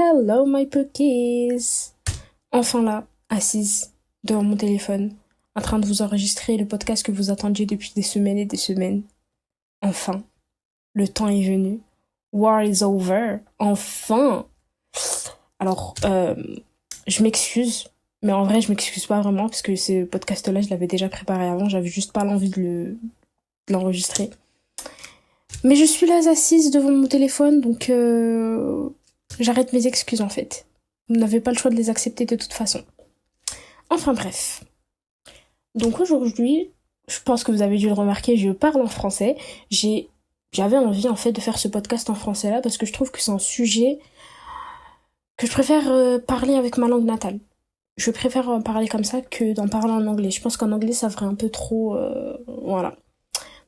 Hello my cookies! Enfin là, assise devant mon téléphone, en train de vous enregistrer le podcast que vous attendiez depuis des semaines et des semaines. Enfin, le temps est venu. War is over. Enfin! Alors, je m'excuse, mais en vrai, je m'excuse pas vraiment parce que ce podcast-là, je l'avais déjà préparé avant, j'avais juste pas l'envie de l'enregistrer. Mais je suis là assise devant mon téléphone, donc j'arrête mes excuses en fait. Vous n'avez pas le choix de les accepter de toute façon. Enfin bref. Donc aujourd'hui, je pense que vous avez dû le remarquer, je parle en français. J'avais envie en fait de faire ce podcast en français là parce que je trouve que c'est un sujet que je préfère parler avec ma langue natale. Je préfère en parler comme ça que d'en parler en anglais. Je pense qu'en anglais ça ferait un peu trop... voilà.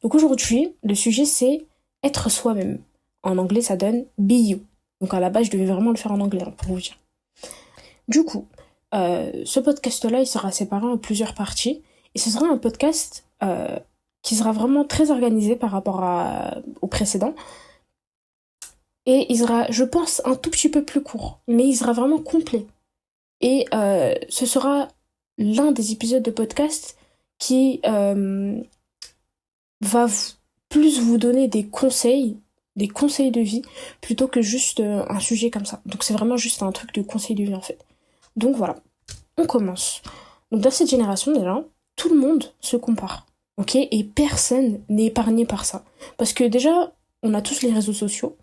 Donc aujourd'hui, le sujet c'est être soi-même. En anglais ça donne be you. Donc à la base je devais vraiment le faire en anglais pour vous dire. Du coup, ce podcast-là il sera séparé en plusieurs parties. Et ce sera un podcast qui sera vraiment très organisé par rapport au précédent. Et il sera, je pense, un tout petit peu plus court. Mais il sera vraiment complet. Et ce sera l'un des épisodes de podcast qui va plus vous donner des conseils de vie, plutôt que juste un sujet comme ça. Donc c'est vraiment juste un truc de conseil de vie en fait. Donc voilà, on commence. Donc dans cette génération déjà, tout le monde se compare, ok? Et personne n'est épargné par ça. Parce que déjà, on a tous les réseaux sociaux,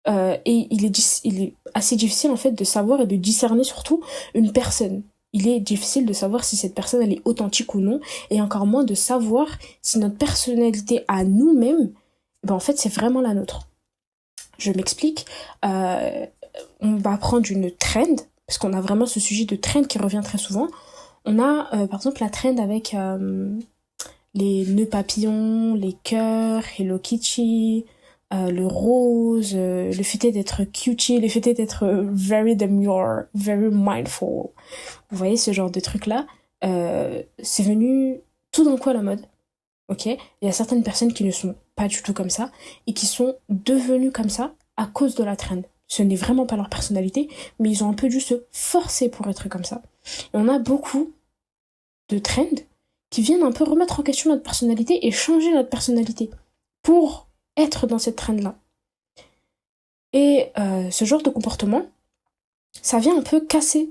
et il est assez difficile en fait de savoir et de discerner surtout une personne. Il est difficile de savoir si cette personne elle est authentique ou non, et encore moins de savoir si notre personnalité à nous-mêmes, ben en fait c'est vraiment la nôtre. Je m'explique, on va prendre une trend, parce qu'on a vraiment ce sujet de trend qui revient très souvent. On a par exemple la trend avec les nœuds papillons, les cœurs, Hello Kitty, le rose, le fait d'être cutie, le fait d'être very demure, very mindful. Vous voyez ce genre de truc-là, c'est venu tout d'un coup à la mode. Ok, il y a certaines personnes qui ne sont pas du tout comme ça et qui sont devenues comme ça à cause de la trend. Ce n'est vraiment pas leur personnalité, mais ils ont un peu dû se forcer pour être comme ça. Et on a beaucoup de trends qui viennent un peu remettre en question notre personnalité et changer notre personnalité pour être dans cette trend-là. Et ce genre de comportement, ça vient un peu casser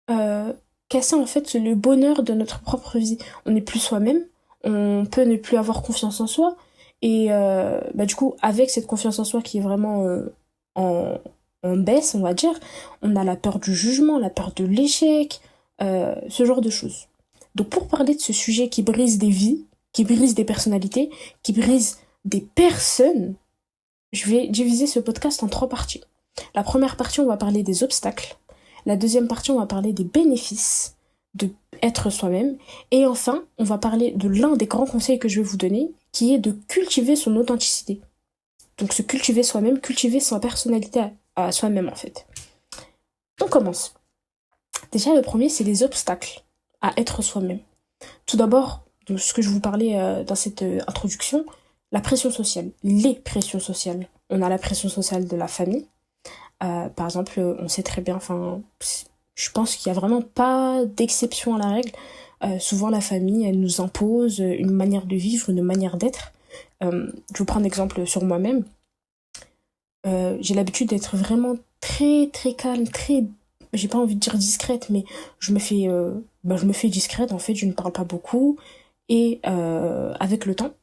en fait le bonheur de notre propre vie. On n'est plus soi-même, on peut ne plus avoir confiance en soi, et du coup, avec cette confiance en soi qui est vraiment en baisse, on va dire, on a la peur du jugement, la peur de l'échec, ce genre de choses. Donc pour parler de ce sujet qui brise des vies, qui brise des personnalités, qui brise des personnes, je vais diviser ce podcast en 3 parties. La première partie, on va parler des obstacles. La deuxième partie, on va parler des bénéfices de être soi-même. Et enfin, on va parler de l'un des grands conseils que je vais vous donner, qui est de cultiver son authenticité. Donc se cultiver soi-même, cultiver sa personnalité à soi-même en fait. On commence. Déjà, le premier, c'est les obstacles à être soi-même. Tout d'abord, de ce que je vous parlais dans cette introduction, la pression sociale, les pressions sociales. On a la pression sociale de la famille. Par exemple, on sait très bien, je pense qu'il n'y a vraiment pas d'exception à la règle. Souvent, la famille, elle nous impose une manière de vivre, une manière d'être. Je vais prendre l'exemple sur moi-même. J'ai l'habitude d'être vraiment très, très calme, très... J'ai pas envie de dire discrète, mais je me fais discrète, en fait, je ne parle pas beaucoup. Et avec le temps,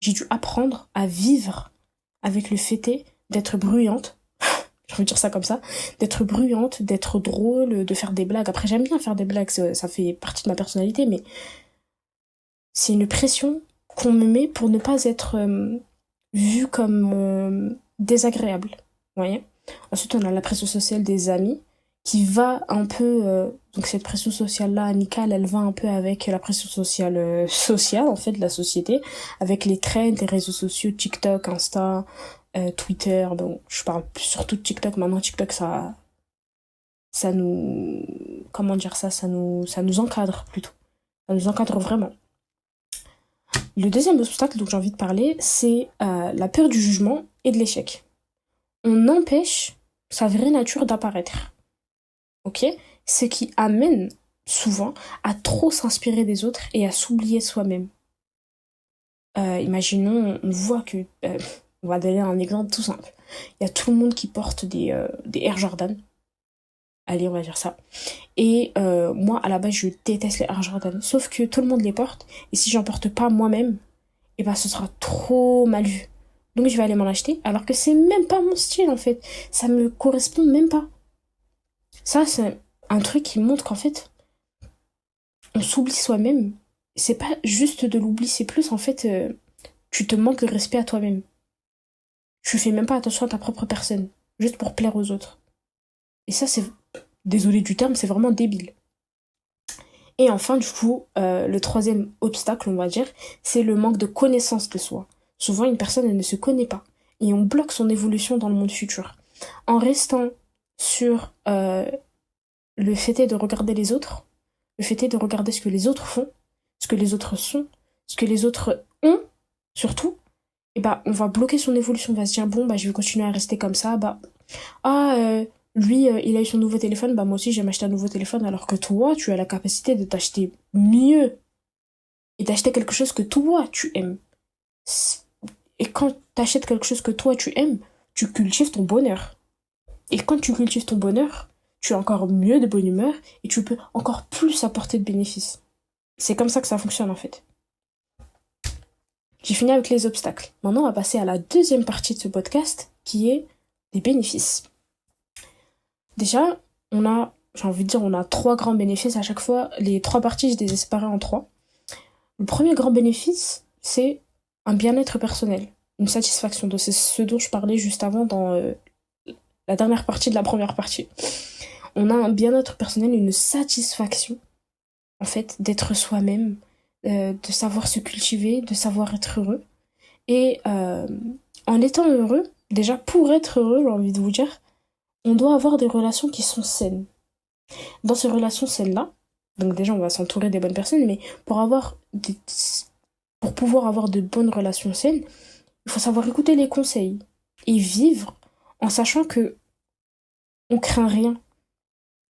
j'ai dû apprendre à vivre avec le fait d'être bruyante. Je veux dire ça comme ça, d'être bruyante, d'être drôle, de faire des blagues. Après, j'aime bien faire des blagues, ça fait partie de ma personnalité, mais c'est une pression qu'on me met pour ne pas être vue comme désagréable. Vous voyez ? Ensuite, on a la pression sociale des amis, qui va un peu... donc cette pression sociale-là, amicale, elle va un peu avec la pression sociale, en fait, de la société, avec les trends, les réseaux sociaux, TikTok, Insta... Twitter, bon, je parle surtout de TikTok maintenant. TikTok, ça nous, comment dire ça nous encadre plutôt. Ça nous encadre vraiment. Le deuxième obstacle dont j'ai envie de parler, c'est la peur du jugement et de l'échec. On empêche sa vraie nature d'apparaître. Ok? Ce qui amène souvent à trop s'inspirer des autres et à s'oublier soi-même. Imaginons, on voit que... on va donner un exemple tout simple. Il y a tout le monde qui porte des Air Jordan. Allez, on va dire ça. Et moi, à la base, je déteste les Air Jordan. Sauf que tout le monde les porte. Et si j'en porte pas moi-même, et ben ce sera trop mal vu. Donc je vais aller m'en acheter. Alors que c'est même pas mon style, en fait. Ça me correspond même pas. Ça, c'est un truc qui montre qu'en fait, on s'oublie soi-même. C'est pas juste de l'oubli, c'est plus, en fait, tu te manques de respect à toi-même. Tu fais même pas attention à ta propre personne. Juste pour plaire aux autres. Et ça, c'est... Désolé du terme, c'est vraiment débile. Et enfin, du coup, le troisième obstacle, on va dire, c'est le manque de connaissance de soi. Souvent, une personne, elle ne se connaît pas. Et on bloque son évolution dans le monde futur. En restant sur le fait est de regarder les autres, le fait est de regarder ce que les autres font, ce que les autres sont, ce que les autres ont, surtout, et bah, on va bloquer son évolution. On va se dire, bon, bah, je vais continuer à rester comme ça, bah, lui, il a eu son nouveau téléphone, bah moi aussi, je vais m'acheter un nouveau téléphone, alors que toi, tu as la capacité de t'acheter mieux et d'acheter quelque chose que toi, tu aimes. Et quand t'achètes quelque chose que toi, tu aimes, tu cultives ton bonheur. Et quand tu cultives ton bonheur, tu as encore mieux de bonne humeur et tu peux encore plus apporter de bénéfices. C'est comme ça que ça fonctionne, en fait. J'ai fini avec les obstacles. Maintenant, on va passer à la deuxième partie de ce podcast, qui est les bénéfices. Déjà, j'ai envie de dire, on a 3 grands bénéfices à chaque fois. Les 3 parties, je les ai séparées en 3. Le premier grand bénéfice, c'est un bien-être personnel, une satisfaction. Donc c'est ce dont je parlais juste avant dans la dernière partie de la première partie. On a un bien-être personnel, une satisfaction, en fait, d'être soi-même, de savoir se cultiver, de savoir être heureux. Et en étant heureux, déjà pour être heureux, j'ai envie de vous dire, on doit avoir des relations qui sont saines. Dans ces relations saines-là, donc déjà on va s'entourer des bonnes personnes, mais pour pouvoir avoir de bonnes relations saines, il faut savoir écouter les conseils et vivre en sachant que on craint rien.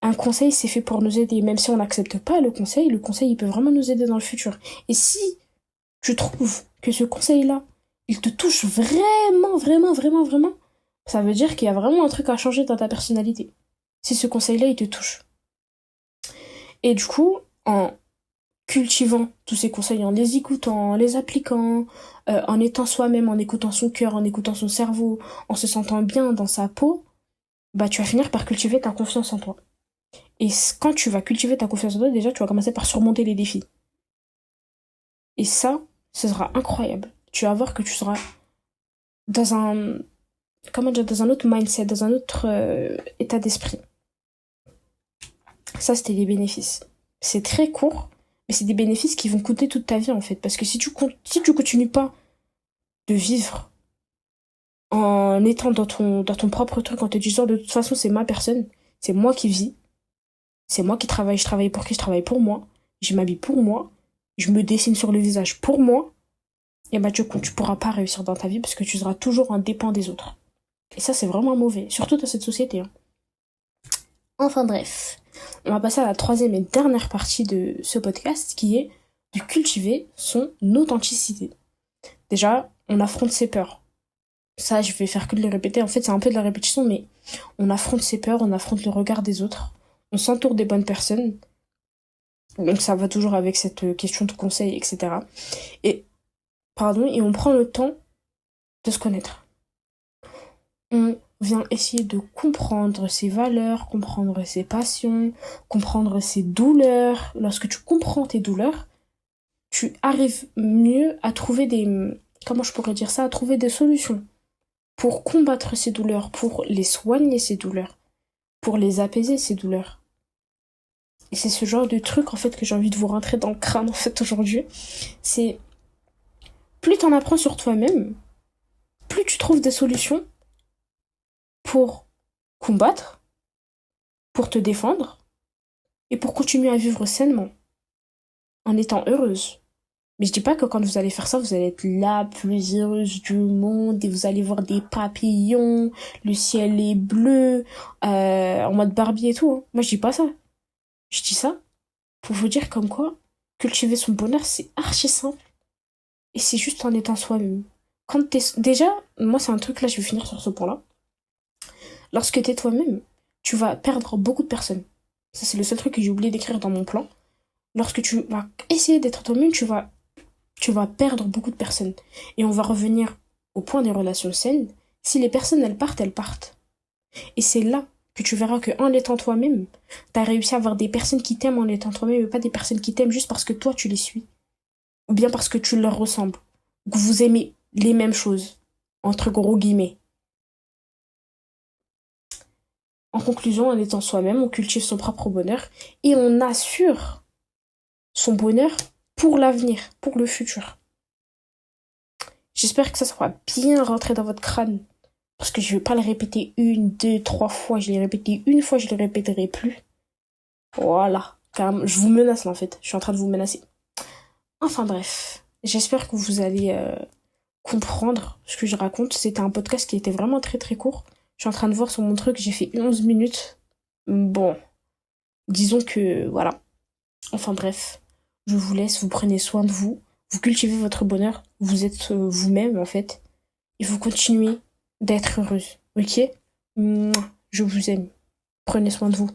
Un conseil, c'est fait pour nous aider. Même si on n'accepte pas le conseil il peut vraiment nous aider dans le futur. Et si tu trouves que ce conseil-là, il te touche vraiment, vraiment, vraiment, vraiment, ça veut dire qu'il y a vraiment un truc à changer dans ta personnalité. Si ce conseil-là, il te touche. Et du coup, en cultivant tous ces conseils, en les écoutant, en les appliquant, en étant soi-même, en écoutant son cœur, en écoutant son cerveau, en se sentant bien dans sa peau, bah tu vas finir par cultiver ta confiance en toi. Et quand tu vas cultiver ta confiance en toi, déjà, tu vas commencer par surmonter les défis. Et ça, ce sera incroyable. Tu vas voir que tu seras dans un... Comment dire, dans un autre mindset, dans un autre état d'esprit. Ça, c'était les bénéfices. C'est très court, mais c'est des bénéfices qui vont coûter toute ta vie, en fait. Parce que si tu continues pas de vivre en étant dans ton propre truc, en te disant, de toute façon, c'est ma personne, c'est moi qui vis, c'est moi qui travaille, je travaille pour qui? Je travaille pour moi, je m'habille pour moi, je me dessine sur le visage pour moi, et bah tu pourras pas réussir dans ta vie parce que tu seras toujours en dépend des autres. Et ça, c'est vraiment mauvais, surtout dans cette société. Hein. Enfin bref, on va passer à la troisième et dernière partie de ce podcast qui est de cultiver son authenticité. Déjà, on affronte ses peurs. Ça, je vais faire que de le répéter. En fait, c'est un peu de la répétition, mais on affronte ses peurs, on affronte le regard des autres. On s'entoure des bonnes personnes. Donc ça va toujours avec cette question de conseil, etc. Et on prend le temps de se connaître. On vient essayer de comprendre ses valeurs, comprendre ses passions, comprendre ses douleurs. Lorsque tu comprends tes douleurs, tu arrives mieux à trouver à trouver des solutions pour combattre ces douleurs, pour les soigner ces douleurs, pour les apaiser ces douleurs. Et c'est ce genre de truc en fait que j'ai envie de vous rentrer dans le crâne en fait aujourd'hui. C'est plus t'en apprends sur toi-même, plus tu trouves des solutions pour combattre, pour te défendre et pour continuer à vivre sainement, en étant heureuse. Mais je dis pas que quand vous allez faire ça, vous allez être la plus heureuse du monde et vous allez voir des papillons, le ciel est bleu, en mode Barbie et tout, hein. Moi, je dis pas ça. Je dis ça pour vous dire comme quoi cultiver son bonheur, c'est archi simple. Et c'est juste en étant soi-même. Quand t'es... Déjà, moi, c'est un truc, là, je vais finir sur ce point-là. Lorsque t'es toi-même, tu vas perdre beaucoup de personnes. Ça, c'est le seul truc que j'ai oublié d'écrire dans mon plan. Lorsque tu vas essayer d'être toi-même, tu vas perdre beaucoup de personnes. Et on va revenir au point des relations saines. Si les personnes, elles partent, elles partent. Et c'est là que tu verras qu'en étant toi-même, t'as réussi à avoir des personnes qui t'aiment en étant toi-même, et pas des personnes qui t'aiment juste parce que toi, tu les suis. Ou bien parce que tu leur ressembles. Ou que vous aimez les mêmes choses. Entre gros guillemets. En conclusion, en étant soi-même, on cultive son propre bonheur et on assure son bonheur pour l'avenir, pour le futur. J'espère que ça sera bien rentré dans votre crâne. Parce que je vais pas le répéter une, deux, trois fois. Je l'ai répété une fois, je le répéterai plus. Voilà. Car je vous menace là, en fait. Je suis en train de vous menacer. Enfin bref. J'espère que vous allez comprendre ce que je raconte. C'était un podcast qui était vraiment très très court. Je suis en train de voir sur mon truc, j'ai fait 11 minutes. Bon, disons que voilà. Enfin bref. Je vous laisse, vous prenez soin de vous. Vous cultivez votre bonheur. Vous êtes vous-même en fait. Et vous continuez d'être heureuse. Ok? Mouah, je vous aime. Prenez soin de vous.